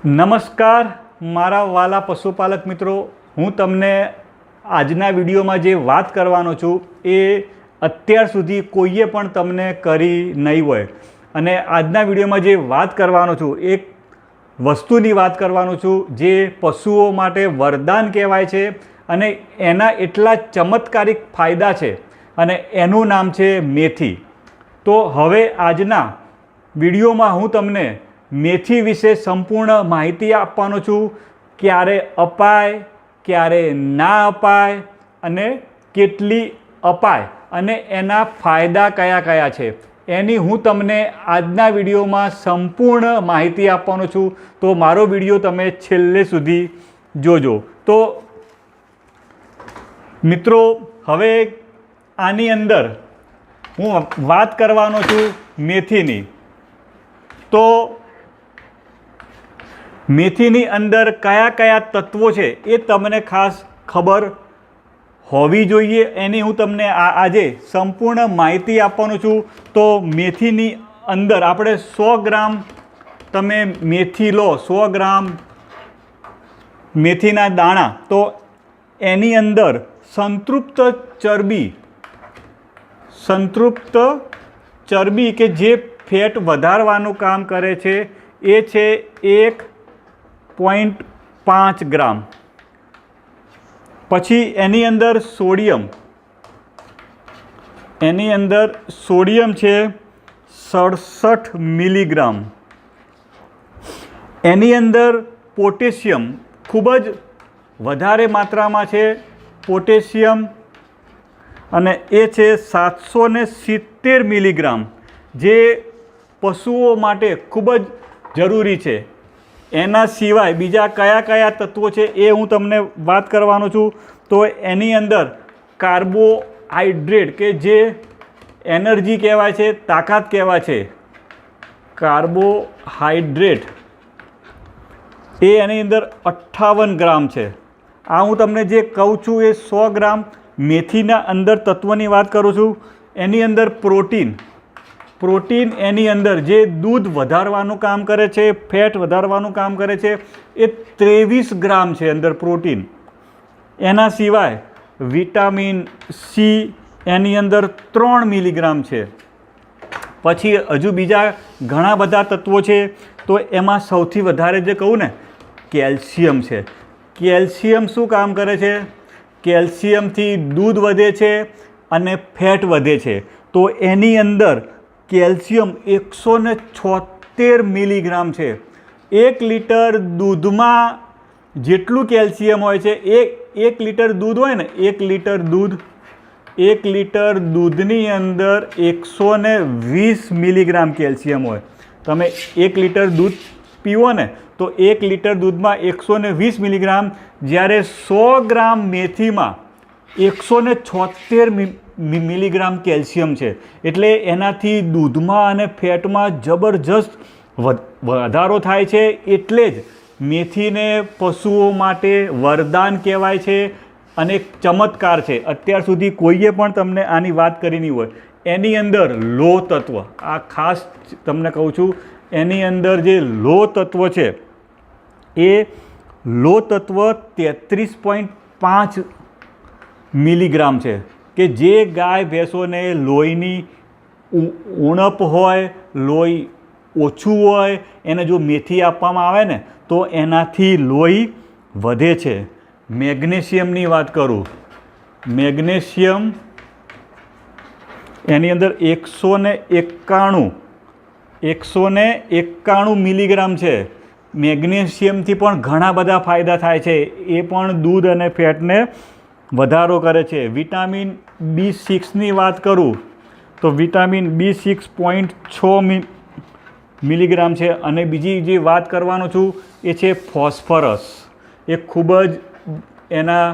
નમસ્કાર મારા વાલા પશુપાલક મિત્રો, હું તમને આજના વિડીયોમાં જે વાત કરવાનો છું એ અત્યાર સુધી કોઈએ પણ તમને કરી નહીં હોય. અને આજના વિડીયોમાં જે વાત કરવાનો છું એક વસ્તુની વાત કરવાનો છું જે પશુઓ માટે વરદાન કહેવાય છે અને એના એટલા ચમત્કારિક ફાયદા છે અને એનું નામ છે મેથી. તો હવે આજના વિડીયોમાં હું તમને મેથી વિશે સંપૂર્ણ માહિતી આપવાનો છું. ક્યારે અપાય, ક્યારે ના અપાય અને કેટલી અપાય અને એના ફાયદા કયા કયા છે એની હું તમને આજના વિડીયોમાં સંપૂર્ણ માહિતી આપવાનો છું. તો મારો વિડીયો તમે છેલ્લે સુધી જોજો. તો મિત્રો, હવે આની અંદર હું વાત કરવાનો છું મેથીની. તો મેથીની અંદર કયા કયા તત્વો છે એ તમને ખાસ ખબર હોવી જોઈએ. એની હું તમને આજે સંપૂર્ણ માહિતી આપવાનું છું. તો મેથીની અંદર આપણે 100 ગ્રામ તમે મેથી લો, 100 ગ્રામ મેથીના દાણા, તો એની અંદર સંતૃપ્ત ચરબી કે જે ફેટ વધારવાનું કામ કરે છે એ છે 1.5 ગ્રામ. પછી એની અંદર સોડિયમ છે 67 મિલીગ્રામ. એની અંદર પોટેશિયમ ખૂબ જ વધારે માત્રામાં છે પોટેશિયમ, અને એ છે 770 મિલીગ્રામ, જે પશુઓ માટે ખૂબ જ જરૂરી છે. એના સિવાય બીજા કયા કયા તત્વો છે એ હું તમને વાત કરવાનો છું. તો એની અંદર કાર્બોહાઈડ્રેટ કે જે એનર્જી કહેવાય છે, તાકાત કહેવાય છે, કાર્બોહાઈડ્રેટ એ એની અંદર 58 ગ્રામ છે. આ હું તમને જે કહું છું એ 100 ગ્રામ મેથીના અંદર તત્વની વાત કરું છું. એની અંદર પ્રોટીન એની અંદર જે દૂધ વધારવાનું કામ કરે છે, ફેટ વધારવાનું કામ કરે છે, એ 23 ગ્રામ છે અંદર પ્રોટીન. એના સિવાય વિટામિન સી એની અંદર 3 મિલીગ્રામ છે. પછી હજુ બીજા ઘણા બધા તત્વો છે. તો એમાં સૌથી વધારે જે કહું ને, કેલ્શિયમ છે. કેલ્શિયમ શું કામ કરે છે? કેલ્શિયમથી દૂધ વધે છે અને ફેટ વધે છે. તો એની અંદર કેલ્શિયમ 176 મિલીગ્રામ છે. 1 લીટર દૂધમાં જેટલું કેલ્શિયમ હોય છે, 1 લીટર દૂધ હોય ને, 1 લીટર દૂધની અંદર 120 મિલીગ્રામ કેલ્શિયમ હોય. તમે 1 લીટર દૂધ પીવો ને તો 1 લીટર દૂધમાં 120 મિલીગ્રામ, જ્યારે 100 ગ્રામ મેથીમાં 176 મિલીગ્રામ કેલ્શિયમ છે. એટલે એનાથી દૂધમાં અને ફેટમાં જબરજસ્ત વધારો થાય છે. એટલે જ મેથીને પશુઓ માટે વરદાન કહેવાય છે અને એક ચમત્કાર છે. અત્યાર સુધી કોઈએ પણ તમને આની વાત કરી નહીં હોય. એની અંદર લોહ તત્વ, આ ખાસ તમને કહું છું, એની અંદર જે લોહ તત્વ છે એ લોહ તત્વ 33.5 મિલીગ્રામ છે. કે જે ગાય ભેંસોને લોહીની ઉણપ હોય, લોહી ઓછું હોય, એને જો મેથી આપવામાં આવે ને તો એનાથી લોહી વધે છે. મેગ્નેશિયમની વાત કરું, મેગ્નેશિયમ એની અંદર 191 મિલીગ્રામ છે. મેગ્નેશિયમથી પણ ઘણા બધા ફાયદા થાય છે. એ પણ દૂધ અને ફેટને વધારો કરે છે. વિટામિન B6ની વાત કરું તો વિટામિન B6 0.6 મિલીગ્રામ છે. અને બીજી જે વાત કરવાનો છું એ છે ફોસ્ફરસ. એ ખૂબ જ એના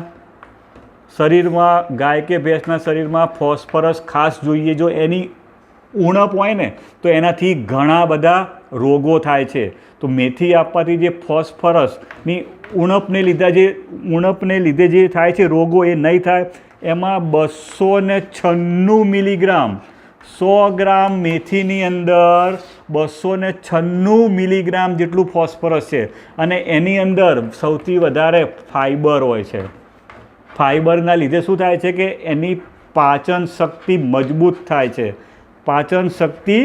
શરીરમાં, ગાય કે ભેંસના શરીરમાં ફોસ્ફરસ ખાસ જોઈએ. જો એની ઉણપ હોય ને તો એનાથી ઘણા બધા રોગો થાય છે. તો મેથી આપવાથી જે ફોસ્ફરસની ઉણપને લીધે જે થાય છે રોગો, એ નહીં થાય. એમાં 296 મિલીગ્રામ 100 ગ્રામ મેથીની અંદર 296 મિલીગ્રામ જેટલું ફોસ્ફરસ છે અને એની અંદર સૌથી વધારે ફાઈબર હોય છે. ફાઈબરના લીધે શું થાય છે કે એની પાચન શક્તિ મજબૂત થાય છે. પાચન શક્તિ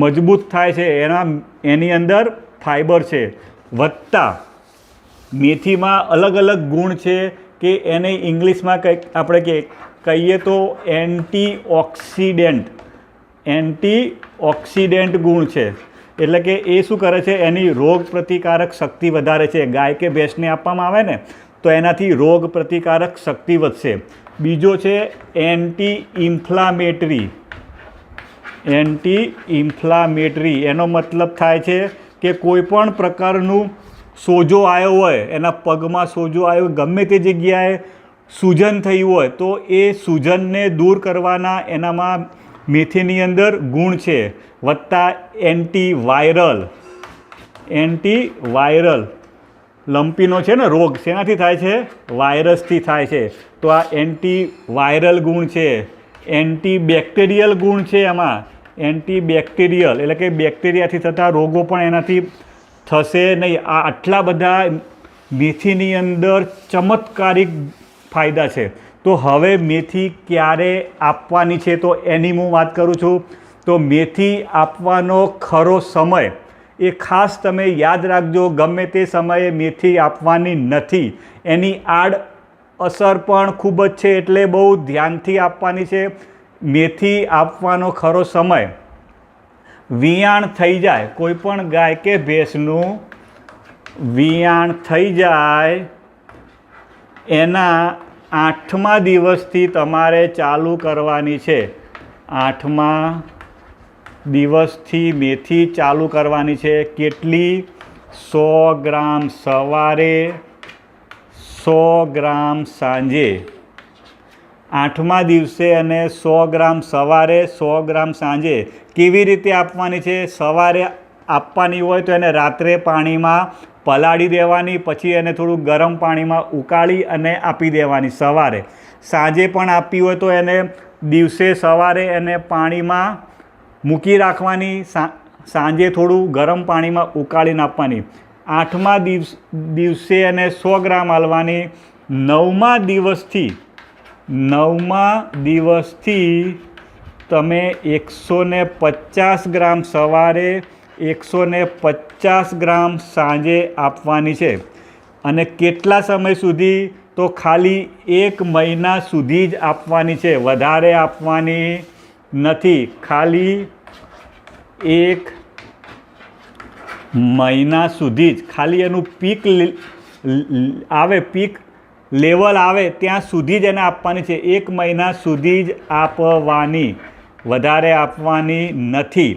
મજબૂત થાય છે એની અંદર ફાઈબર છે. વત્તા મેથીમાં અલગ અલગ ગુણ છે કે એને ઇંગ્લિશમાં કંઈક આપણે કહીએ તો એન્ટીઓક્સિડન્ટ ગુણ છે. એટલે કે એ શું કરે છે, એની રોગ પ્રતિકારક શક્તિ વધારે છે. ગાય કે ભેંસને આપવામાં આવે ને તો એનાથી રોગ પ્રતિકારક શક્તિ વધશે. બીજો છે એન્ટી ઇન્ફ્લામેટરી. એનો મતલબ થાય છે કે કોઈ પણ પ્રકારનું સોજો આવ્યો હોય, એના પગમાં સોજો આવ્યો, ગમે તે જગ્યાએ સૂજન થયું હોય તો એ સૂજનને દૂર કરવાના એનામાં મેથીની અંદર ગુણ છે. વત્તા એન્ટીવાયરલ. લંપીનો છે ને રોગ, શેનાથી થાય છે? વાયરસથી થાય છે. તો આ એન્ટીવાયરલ ગુણ છે. એન્ટીબેક્ટેરિયલ ગુણ છે એમાં. એન્ટીબેક્ટેરિયલ એટલે કે બેક્ટેરિયાથી થતા રોગો પણ એનાથી થશે નહીં. આ આટલા બધા મેથીની અંદર ચમત્કારિક ફાયદા છે. તો હવે મેથી ક્યારે આપવાની છે તો એની હું વાત કરું છું. તો મેથી આપવાનો ખરો સમય એ ખાસ તમે યાદ રાખજો. ગમે તે સમયે મેથી આપવાની નથી. એની આડ અસર પણ ખૂબ જ છે, એટલે બહુ ધ્યાનથી આપવાની છે. મેથી આપવાનો ખરો સમય વિયાણ થઈ જાય, કોઈ પણ ગાય કે ભેંસનું વિયાણ થઈ જાય એના 8મા દિવસથી તમારે ચાલુ કરવાની છે. 8મા દિવસથી મેથી ચાલુ કરવાની છે. કેટલી? 100 ગ્રામ સવારે, 100 ગ્રામ સાંજે. 8મા દિવસે અને 100 ગ્રામ સવારે, 100 ગ્રામ સાંજે. કેવી રીતે આપવાની છે? સવારે આપવાની હોય તો એને રાત્રે પાણીમાં પલાળી દેવાની, પછી એને થોડું ગરમ પાણીમાં ઉકાળી અને આપી દેવાની સવારે. સાંજે પણ આપવી હોય તો એને દિવસે સવારે એને પાણીમાં મૂકી રાખવાની, સાંજે થોડું ગરમ પાણીમાં ઉકાળીને આપવાની. 8મા દિવસે એને 100 ગ્રામ આલવાની. 9મા દિવસથી તમે 150 ગ્રામ સવારે, 150 ગ્રામ સાંજે આપવાની છે. અને કેટલા સમય સુધી? તો ખાલી 1 મહિના સુધી જ આપવાની છે, વધારે આપવાની નથી. ખાલી 1 મહિના સુધી જ, ખાલી એનું પીક લેવલ આવે ત્યાં સુધી જ એને આપવાની છે. 1 મહિના સુધી જ આપવાની, વધારે આપવાની નથી.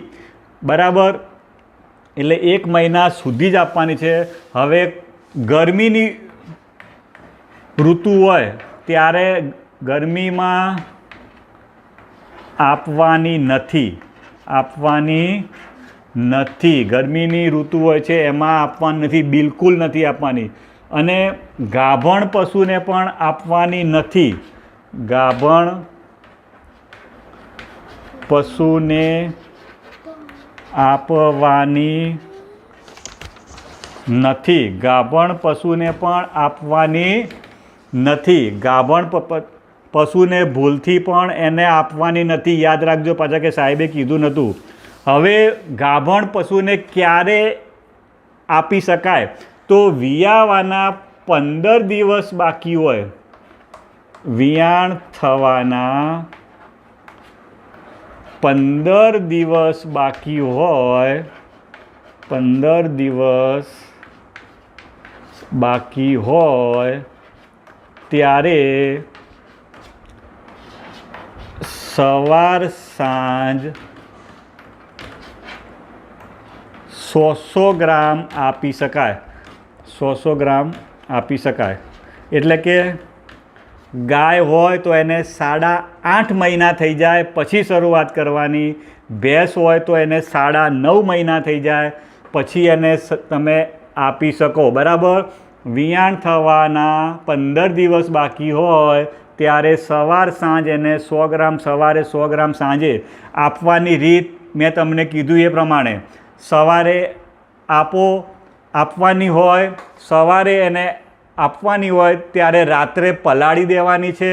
બરાબર? એટલે 1 મહિના સુધી જ આપવાની છે. હવે ગરમીની ઋતુ હોય ત્યારે ગરમીમાં આપવાની નથી. ગરમીની ઋતુ હોય છે એમાં આપવાની નથી, બિલકુલ નથી આપવાની. અને ગાભણ પશુને પણ આપવાની નથી. ગાભણ પશુને આપવાની નથી. ગાભણ પશુને પણ આપવાની નથી. ગાભણ પશુને ભૂલથી પણ એને આપવાની નથી. યાદ રાખજો પાછા કે સાહેબે કીધું નહોતું. હવે ગાભણ પશુને ક્યારે આપી શકાય? તો વિયાવાના 15 દિવસ બાકી હોય, વિયાણ થવાના 15 દિવસ બાકી હોય, 15 દિવસ બાકી હોય ત્યારે સવાર સાંજ 100 ગ્રામ આપી શકાય. 100 ગ્રામ આપી શકાય. એટલે કે ગાય હોય તો એને 8.5 મહિના થઈ જાય પછી શરૂઆત કરવાની. ભેંસ હોય તો એને 9.5 મહિના થઈ જાય પછી એને તમે આપી શકો. બરાબર? વિયાણ થવાના 15 દિવસ બાકી હોય ત્યારે સવાર સાંજ એને 100 ગ્રામ સવારે 100 ગ્રામ સાંજે આપવાની રીત મેં તમને કીધું એ પ્રમાણે સવારે આપવાની હોય, સવારે એને આપવાની હોય ત્યારે રાત્રે પલાળી દેવાની છે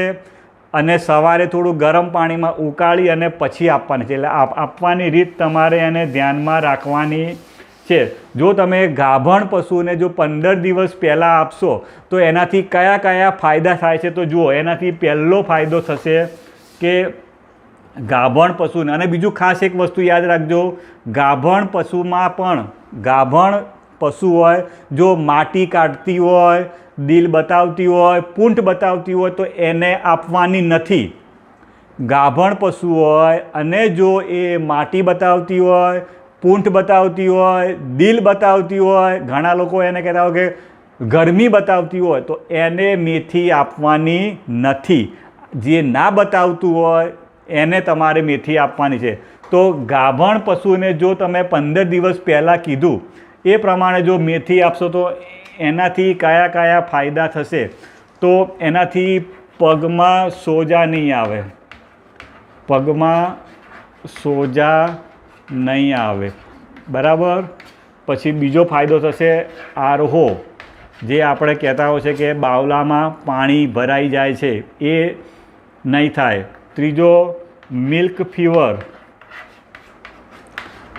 અને સવારે થોડું ગરમ પાણીમાં ઉકાળી અને પછી આપવાની છે. એટલે આપવાની રીત તમારે એને ધ્યાનમાં રાખવાની છે. જો તમે ગાભણ પશુને જો 15 દિવસ પહેલાં આપશો તો એનાથી કયા કયા ફાયદા થાય છે તો જુઓ. એનાથી પહેલો ફાયદો થશે કે ગાભણ પશુને, અને બીજું ખાસ એક વસ્તુ યાદ રાખજો, ગાભણ પશુમાં પણ ગાભણ પશુ હોય જો માટી કાઢતી હોય, દિલ બતાવતી હોય, પૂંઠ બતાવતી હોય તો એને આપવાની નથી. ગાભણ પશુ હોય અને જો એ માટી બતાવતી હોય, પૂંઠ બતાવતી હોય, દિલ બતાવતી હોય, ઘણા લોકો એને કહેતા હોય કે ગરમી બતાવતી હોય તો એને મેથી આપવાની નથી. જે ના બતાવતું હોય એને તમારે મેથી આપવાની છે. તો ગાભણ પશુને જો તમે 15 દિવસ પહેલાં કીધું એ પ્રમાણે જો મેથી આપશો તો એનાથી કયા કયા ફાયદા થશે તો એનાથી પગમાં સોજા નહીં આવે, પગમાં સોજા નહીં આવે, બરાબર. પછી બીજો ફાયદો થશે આરહો, જે આપણે કહેતા હોય છે કે બાવલામાં પાણી ભરાઈ જાય છે એ નહીં થાય. ત્રીજો મિલ્ક ફીવર,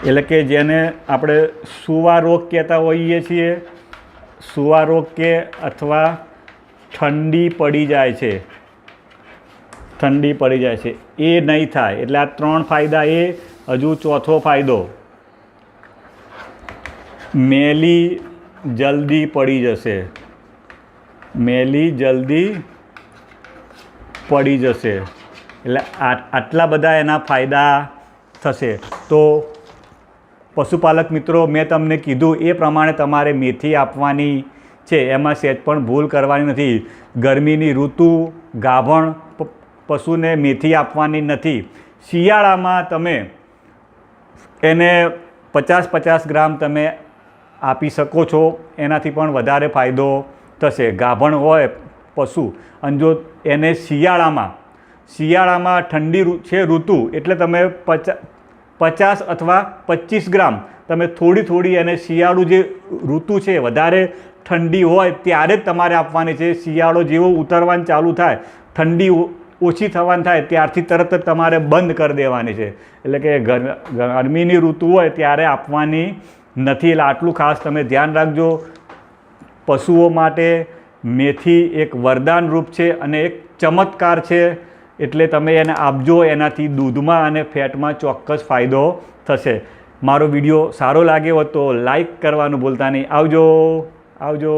એટલે કે જેને આપણે સુવા રોગ કહેતા હોઈએ છીએ, સુવા રોગ કે અથવા ઠંડી પડી જાય છે, ઠંડી પડી જાય છે એ નહીં થાય. એટલે આ 3 ફાયદા. એ હજુ ચોથો ફાયદો, મેલી જલ્દી પડી જશે, મેલી જલ્દી પડી જશે. એટલે આટલા બધા એના ફાયદા થશે. તો પશુપાલક મિત્રો, મેં તમને કીધું એ પ્રમાણે તમારે મેથી આપવાની છે. એમાં સહેજ પણ ભૂલ કરવાની નથી. ગરમીની ઋતુ ગાભણ પશુને મેથી આપવાની નથી. શિયાળામાં તમે એને 50-50 ગ્રામ તમે આપી શકો છો. એનાથી પણ વધારે ફાયદો થશે. ગાભણ હોય પશુ અને જો એને શિયાળામાં ઠંડી છે ઋતુ, એટલે તમે 50 અથવા 25 ગ્રામ તમે થોડી એને શિયાળું જે ઋતુ છે વધારે ઠંડી હોય ત્યારે જ તમારે આપવાની છે. શિયાળો જેવો ઉતરવાનું ચાલુ થાય, ઠંડી ઓછી થવાની થાય ત્યારથી તરત જ તમારે બંધ કરી દેવાની છે. એટલે કે ગરમીની ઋતુ હોય ત્યારે આપવાની નથી. એટલે આટલું ખાસ તમે ધ્યાન રાખજો. પશુઓ માટે મેથી એક વરદાન રૂપ છે અને એક ચમત્કાર છે. એટલે તમે એને આપજો. એનાથી દૂધમાં અને ફેટમાં ચોક્કસ ફાયદો થશે. મારો વિડીયો સારો લાગ્યો હોય તો લાઈક કરવાનું ભૂલતા નહીં. આવજો.